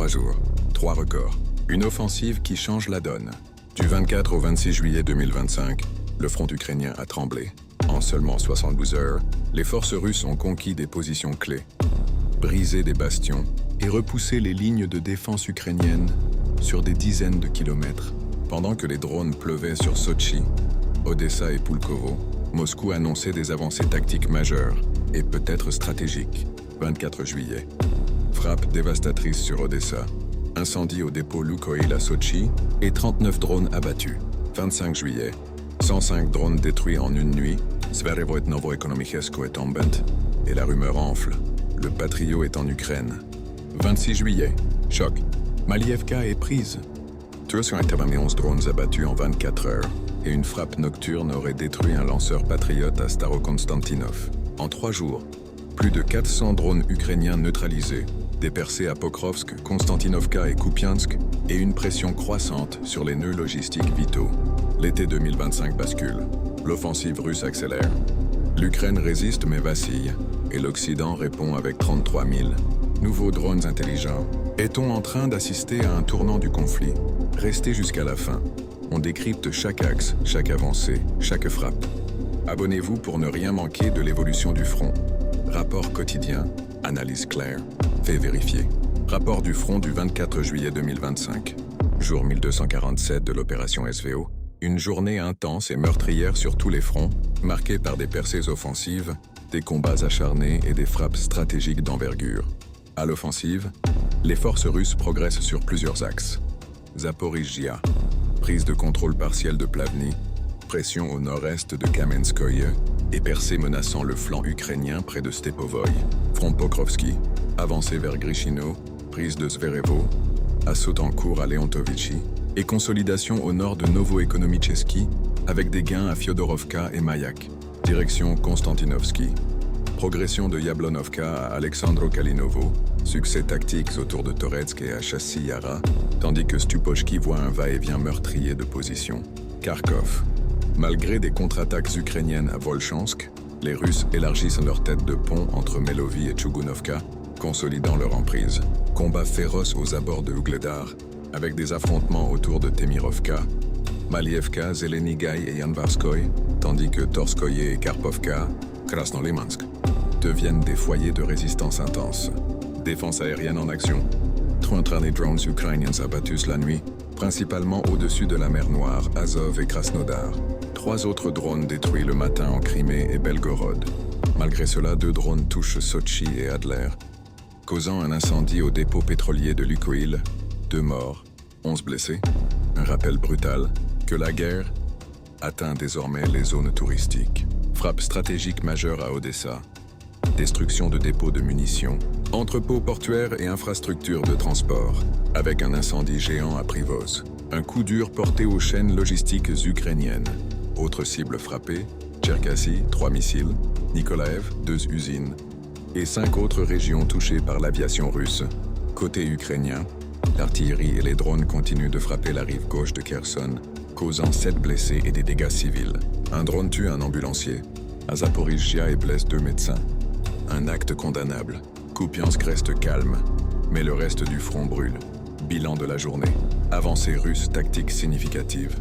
3 jours, 3 records. Une offensive qui change la donne. Du 24 au 26 juillet 2025, le front ukrainien a tremblé. En seulement 72 heures, les forces russes ont conquis des positions clés, brisé des bastions et repoussé les lignes de défense ukrainiennes sur des dizaines de kilomètres. Pendant que les drones pleuvaient sur Sotchi, Odessa et Pulkovo, Moscou annonçait des avancées tactiques majeures et peut-être stratégiques. 24 juillet. Frappe dévastatrice sur Odessa. Incendie au dépôt Lukoil à Sotchi et 39 drones abattus. 25 juillet. 105 drones détruits en une nuit. Sverevo-Novo Ekonomichesko est tombant et la rumeur enfle. Le Patriot est en Ukraine. 26 juillet. Choc. Malievka est prise. 291 drones abattus en 24 heures et une frappe nocturne aurait détruit un lanceur patriote à Starokonstantinov. En 3 jours, plus de 400 drones ukrainiens neutralisés, des percées à Pokrovsk, Konstantinovka et Kupiansk, et une pression croissante sur les nœuds logistiques vitaux. L'été 2025 bascule. L'offensive russe accélère. L'Ukraine résiste mais vacille, et l'Occident répond avec 33 000 nouveaux drones intelligents. Est-on en train d'assister à un tournant du conflit? Restez jusqu'à la fin. On décrypte chaque axe, chaque avancée, chaque frappe. Abonnez-vous pour ne rien manquer de l'évolution du front. Rapport quotidien, analyse claire, fait vérifier. Rapport du front du 24 juillet 2025. Jour 1247 de l'opération SVO. Une journée intense et meurtrière sur tous les fronts, marquée par des percées offensives, des combats acharnés et des frappes stratégiques d'envergure. À l'offensive, les forces russes progressent sur plusieurs axes. Zaporizhzhia, prise de contrôle partiel de Plavny, pression au nord-est de Kamenskoye et percée menaçant le flanc ukrainien près de Stepovoy. Front Pokrovski, avancée vers Grishino, prise de Zverevo, assaut en cours à Leontovichi et consolidation au nord de Novo-Ekonomicheski avec des gains à Fyodorovka et Mayak. Direction Konstantinovski. Progression de Yablonovka à Alexandro-Kalinovo, succès tactiques autour de Toretsk et à Chassi-Yara, tandis que Stupochki voit un va-et-vient meurtrier de position. Kharkov. Malgré des contre-attaques ukrainiennes à Volchansk, les Russes élargissent leur tête de pont entre Melovy et Tchougunovka, consolidant leur emprise. Combat féroce aux abords de Ugledar, avec des affrontements autour de Temirovka, Malievka, Zelenigay et Yanvarskoye, tandis que Torskoye et Karpovka, Krasnolimansk, deviennent des foyers de résistance intense. Défense aérienne en action. 30 drones ukrainiens abattus la nuit, principalement au-dessus de la mer Noire, Azov et Krasnodar. 3 autres drones détruits le matin en Crimée et Belgorod. Malgré cela, 2 drones touchent Sotchi et Adler, causant un incendie au dépôt pétrolier de Lukoil. 2 morts, 11 blessés. Un rappel brutal que la guerre atteint désormais les zones touristiques. Frappe stratégique majeure à Odessa. Destruction de dépôts de munitions, entrepôts portuaires et infrastructures de transport, avec un incendie géant à Privos. Un coup dur porté aux chaînes logistiques ukrainiennes. Autres cibles frappées, Tcherkassy, 3 missiles, Nikolaev, 2 usines, et 5 autres régions touchées par l'aviation russe. Côté ukrainien, l'artillerie et les drones continuent de frapper la rive gauche de Kherson, causant 7 blessés et des dégâts civils. Un drone tue un ambulancier. À Zaporizhzhia et blesse 2 médecins. Un acte condamnable. Kupiansk reste calme, mais le reste du front brûle. Bilan de la journée. Avancée russe tactique significative.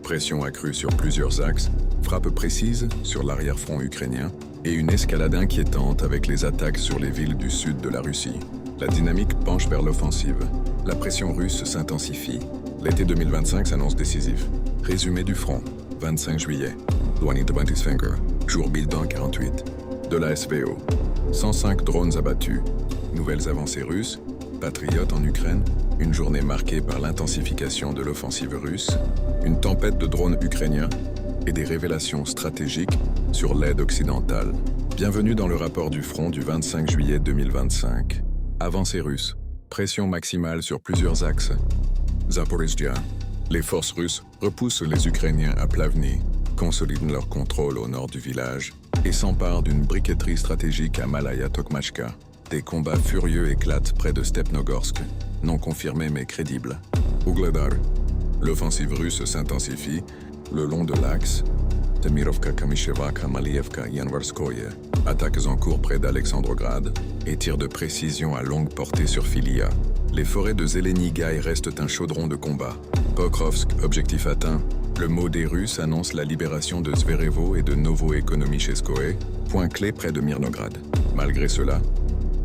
Pression accrue sur plusieurs axes, frappe précise sur l'arrière-front ukrainien et une escalade inquiétante avec les attaques sur les villes du sud de la Russie. La dynamique penche vers l'offensive. La pression russe s'intensifie. L'été 2025 s'annonce décisif. Résumé du front. 25 juillet. Loigny de Ventisfinger. Jour bilan 48. De la SVO. 105 drones abattus. Nouvelles avancées russes. Patriotes en Ukraine. Une journée marquée par l'intensification de l'offensive russe. Une tempête de drones ukrainiens. Et des révélations stratégiques sur l'aide occidentale. Bienvenue dans le rapport du front du 25 juillet 2025. Avancée russe. Pression maximale sur plusieurs axes. Zaporizhzhia. Les forces russes repoussent les Ukrainiens à Plavny, consolident leur contrôle au nord du village et s'emparent d'une briqueterie stratégique à Malaya-Tokmachka. Des combats furieux éclatent près de Stepnogorsk, non confirmés mais crédibles. Ugledar. L'offensive russe s'intensifie le long de l'axe Temirovka-Kamishevaka-Malievka-Yanvarskoye. Attaques en cours près d'Alexandrograd et tirs de précision à longue portée sur Filia. Les forêts de Zelenigaï restent un chaudron de combat. Pokrovsk, objectif atteint. Le mot des Russes annonce la libération de Zverevo et de Novoekonomicheskoe, point clé près de Mirnograd. Malgré cela,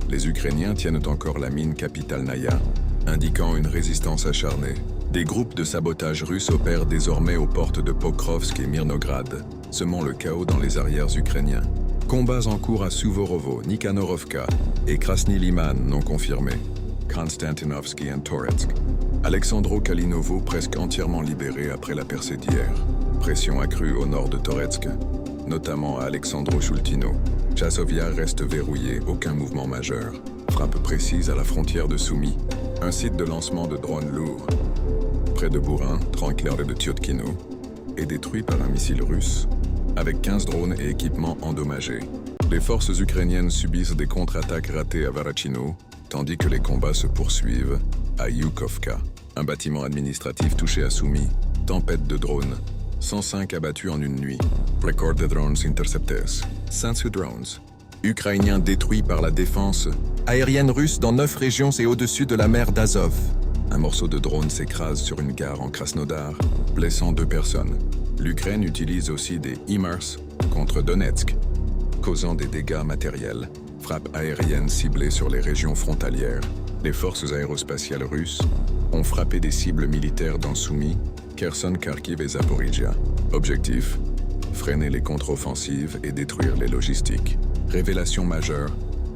les Ukrainiens tiennent encore la mine Kapitalnaya, indiquant une résistance acharnée. Des groupes de sabotage russes opèrent désormais aux portes de Pokrovsk et Mirnograd, semant le chaos dans les arrières ukrainiens. Combats en cours à Suvorovo, Nikhanorovka et Krasny Liman non confirmés. Konstantinovski et Toretsk. Alexandro Kalinovo presque entièrement libéré après la percée d'hier. Pression accrue au nord de Toretsk, notamment à Alexandro Shultino. Chasovia reste verrouillé, aucun mouvement majeur. Frappe précise à la frontière de Soumy, un site de lancement de drones lourds. Près de Bourin, 30 km de Tiotkino, est détruit par un missile russe, avec 15 drones et équipements endommagés. Les forces ukrainiennes subissent des contre-attaques ratées à Varachino, tandis que les combats se poursuivent à Yukovka. Un bâtiment administratif touché à Soumy, tempête de drones, 105 abattus en une nuit. Record de drones interceptés. 500 drones. Ukrainiens détruits par la défense aérienne russe dans 9 régions et au-dessus de la mer d'Azov. Un morceau de drone s'écrase sur une gare en Krasnodar, blessant 2 personnes. L'Ukraine utilise aussi des HIMARS contre Donetsk, causant des dégâts matériels. Frappes aériennes ciblées sur les régions frontalières. Les forces aérospatiales russes ont frappé des cibles militaires dans Soumy, Kherson, Kharkiv et Zaporizhia. Objectif : freiner les contre-offensives et détruire les logistiques. Révélation majeure,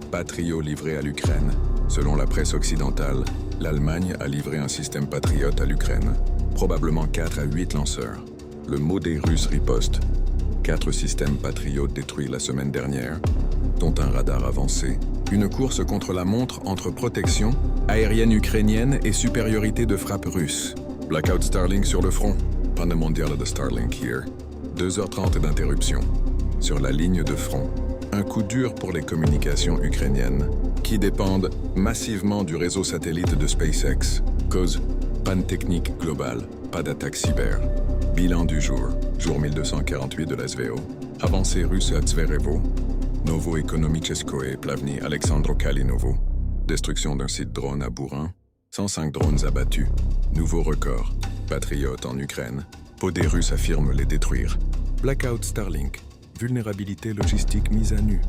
Patriot livré à l'Ukraine. Selon la presse occidentale, l'Allemagne a livré un système Patriot à l'Ukraine. Probablement 4 à 8 lanceurs. Le mot des Russes riposte. 4 systèmes Patriot détruits la semaine dernière, dont un radar avancé. Une course contre la montre entre protection aérienne ukrainienne et supériorité de frappe russe. Blackout Starlink sur le front. Panne mondiale de Starlink here. 2h30 d'interruption. Sur la ligne de front. Un coup dur pour les communications ukrainiennes, qui dépendent massivement du réseau satellite de SpaceX. Cause, panne technique globale, pas d'attaque cyber. Bilan du jour 1248 de la SVO. Avancée russe à Zverevo. Novoekonomicheskoe, Plavny, Alexandro Kalinovo. Destruction d'un site drone à Bourin. 105 drones abattus. Nouveau record. Patriote en Ukraine. Podé russe affirme les détruire. Blackout Starlink. Vulnérabilité logistique mise à nu.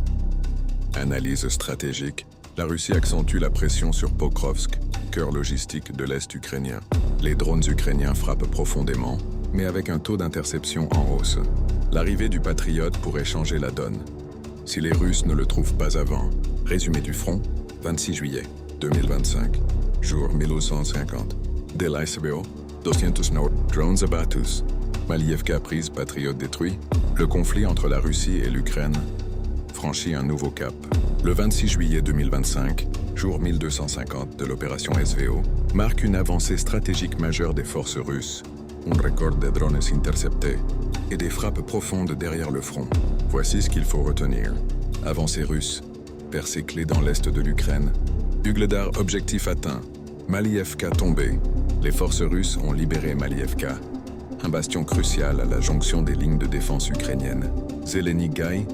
Analyse stratégique. La Russie accentue la pression sur Pokrovsk, cœur logistique de l'Est ukrainien. Les drones ukrainiens frappent profondément, mais avec un taux d'interception en hausse. L'arrivée du Patriote pourrait changer la donne. Si les Russes ne le trouvent pas avant. Résumé du front, 26 juillet 2025, jour 1150. De la SBO, 209 drones abattus. Malievka prise, Patriote détruit. Le conflit entre la Russie et l'Ukraine franchit un nouveau cap. Le 26 juillet 2025, jour 1250 de l'opération SVO, marque une avancée stratégique majeure des forces russes. Un record de drones interceptés et des frappes profondes derrière le front. Voici ce qu'il faut retenir. Avancée russe, percée clé dans l'est de l'Ukraine. Ugledar, objectif atteint. Malievka tombé. Les forces russes ont libéré Malievka. Un bastion crucial à la jonction des lignes de défense ukrainiennes. Zelenigaï,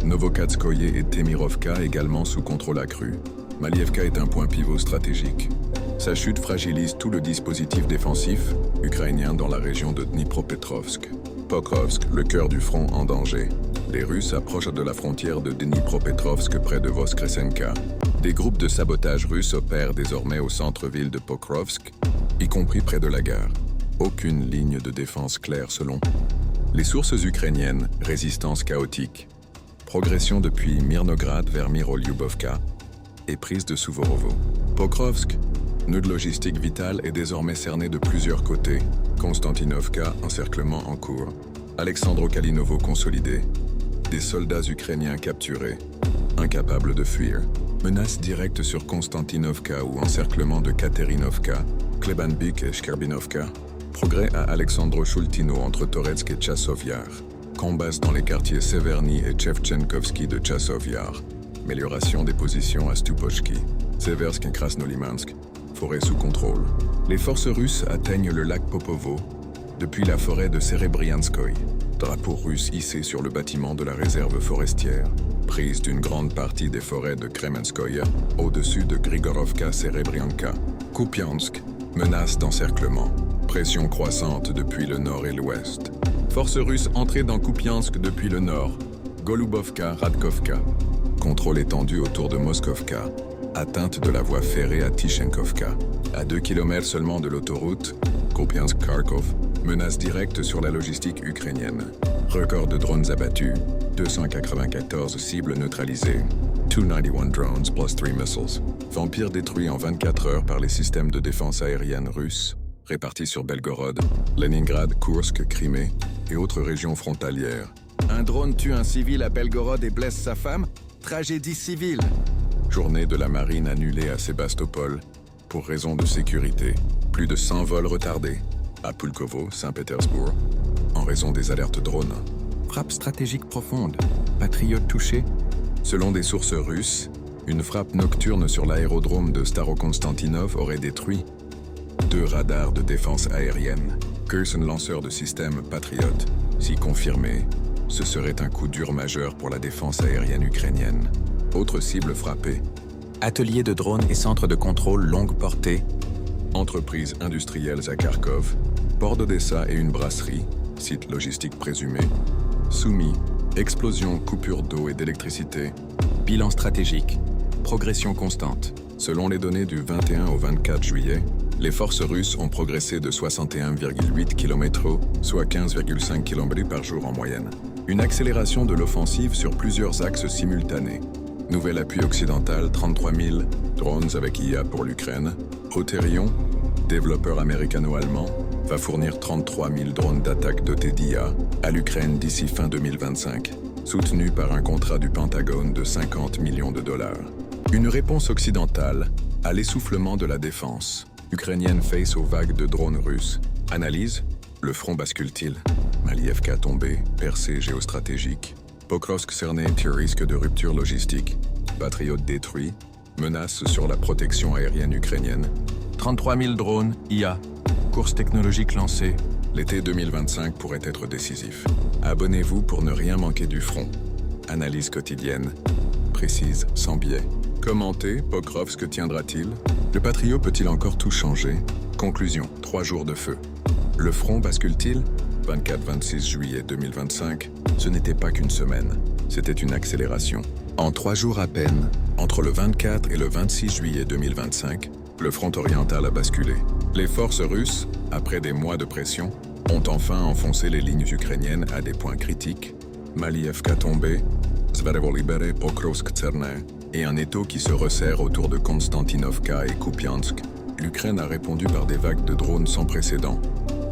Novokatskoye et Temirovka également sous contrôle accru. Malievka est un point pivot stratégique. Sa chute fragilise tout le dispositif défensif ukrainien dans la région de Dnipropetrovsk. Pokrovsk, le cœur du front en danger. Les Russes approchent de la frontière de Dnipropetrovsk près de Voskresenka. Des groupes de sabotage russes opèrent désormais au centre-ville de Pokrovsk, y compris près de la gare. Aucune ligne de défense claire selon les sources ukrainiennes. Résistance chaotique. Progression depuis Mirnograd vers Mirolyubovka et prise de Suvorovo. Pokrovsk, nœud de logistique vital, est désormais cerné de plusieurs côtés. Konstantinovka, encerclement en cours. Alexandro Kalinovo consolidé. Des soldats ukrainiens capturés, incapables de fuir. Menace directe sur Konstantinovka ou encerclement de Katerinovka, Klebanbik et Shkerbinovka. Progrès à Alexandro Shultino entre Toretsk et Chasov-Yar. Combats dans les quartiers Severny et Chevchenkovski de Chasov-Yar. Amélioration des positions à Stupochki. Seversk et Krasnolimansk. Forêt sous contrôle. Les forces russes atteignent le lac Popovo depuis la forêt de Serebrianskoï. Drapeau russe hissé sur le bâtiment de la réserve forestière. Prise d'une grande partie des forêts de Kremenskoye, au-dessus de Grigorovka-Serebrianka. Kupiansk, menace d'encerclement. Pression croissante depuis le nord et l'ouest. Forces russes entrées dans Kupiansk depuis le nord. Golubovka, Radkovka. Contrôle étendu autour de Moskovka. Atteinte de la voie ferrée à Tishenkovka. À 2 km seulement de l'autoroute, Kupiansk-Kharkov. Menace directe sur la logistique ukrainienne. Record de drones abattus. 294 cibles neutralisées. 291 drones plus 3 missiles. Vampire détruit en 24 heures par les systèmes de défense aérienne russes, répartis sur Belgorod, Leningrad, Koursk, Crimée et autres régions frontalières. Un drone tue un civil à Belgorod et blesse sa femme. Tragédie civile. Journée de la marine annulée à Sébastopol pour raison de sécurité. Plus de 100 vols retardés. À Pulkovo, Saint-Pétersbourg, en raison des alertes drones. Frappe stratégique profonde. Patriote touché. Selon des sources russes, une frappe nocturne sur l'aérodrome de Starokonstantinov aurait détruit 2 radars de défense aérienne. Kherson, lanceur de système Patriot. Si confirmé, ce serait un coup dur majeur pour la défense aérienne ukrainienne. Autre cible frappée. Atelier de drones et centre de contrôle longue portée. Entreprises industrielles à Kharkov. Port d'Odessa et une brasserie. Site logistique présumé. Soumis. Explosion, coupure d'eau et d'électricité. Bilan stratégique. Progression constante. Selon les données du 21 au 24 juillet, les forces russes ont progressé de 61,8 km/h, soit 15,5 km par jour en moyenne. Une accélération de l'offensive sur plusieurs axes simultanés. Nouvel appui occidental, 33 000 drones avec IA pour l'Ukraine. Auterion, développeur américano-allemand, va fournir 33 000 drones d'attaque dotés d'IA à l'Ukraine d'ici fin 2025, soutenu par un contrat du Pentagone de 50 millions de dollars. Une réponse occidentale à l'essoufflement de la défense ukrainienne face aux vagues de drones russes. Analyse, le front bascule-t-il? Malievka tombé, percée géostratégique. Pokrovsk cerné, risque de rupture logistique. Patriote détruit, menace sur la protection aérienne ukrainienne. 33 000 drones, IA. Course technologique lancée. L'été 2025 pourrait être décisif. Abonnez-vous pour ne rien manquer du front. Analyse quotidienne. Précise, sans biais. Commentez, Pokrovsk tiendra-t-il? Le Patriot peut-il encore tout changer? Conclusion, 3 jours de feu. Le front bascule-t-il? 24-26 juillet 2025, ce n'était pas qu'une semaine, c'était une accélération. En 3 jours à peine, entre le 24 et le 26 juillet 2025, le front oriental a basculé. Les forces russes, après des mois de pression, ont enfin enfoncé les lignes ukrainiennes à des points critiques. Malievka tombé, Zverevo libéré, Pokrovsk cerné, et un étau qui se resserre autour de Konstantinovka et Kupiansk. L'Ukraine a répondu par des vagues de drones sans précédent.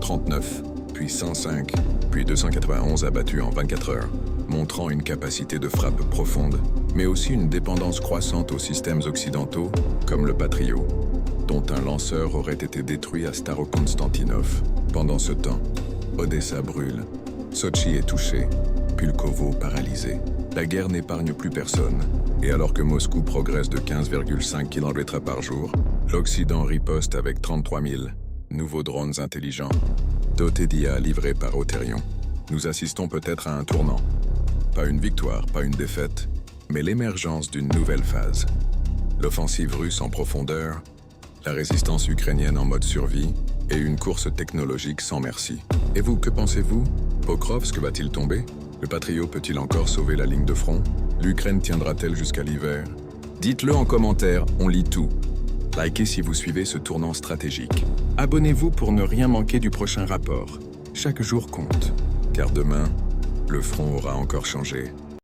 39, puis 105, puis 291 abattus en 24 heures, montrant une capacité de frappe profonde, mais aussi une dépendance croissante aux systèmes occidentaux, comme le Patriot, dont un lanceur aurait été détruit à Starokonstantinov. Pendant ce temps, Odessa brûle, Sochi est touché, Pulkovo paralysé. La guerre n'épargne plus personne, et alors que Moscou progresse de 15,5 km par jour, l'Occident riposte avec 33 000 nouveaux drones intelligents, dotés d'IA livrés par Auterion. Nous assistons peut-être à un tournant. Pas une victoire, pas une défaite, mais l'émergence d'une nouvelle phase. L'offensive russe en profondeur, la résistance ukrainienne en mode survie et une course technologique sans merci. Et vous, que pensez-vous? Pokrovsk va-t-il tomber? Le Patriot peut-il encore sauver la ligne de front? L'Ukraine tiendra-t-elle jusqu'à l'hiver? Dites-le en commentaire, on lit tout. Likez si vous suivez ce tournant stratégique. Abonnez-vous pour ne rien manquer du prochain rapport. Chaque jour compte, car demain, le front aura encore changé.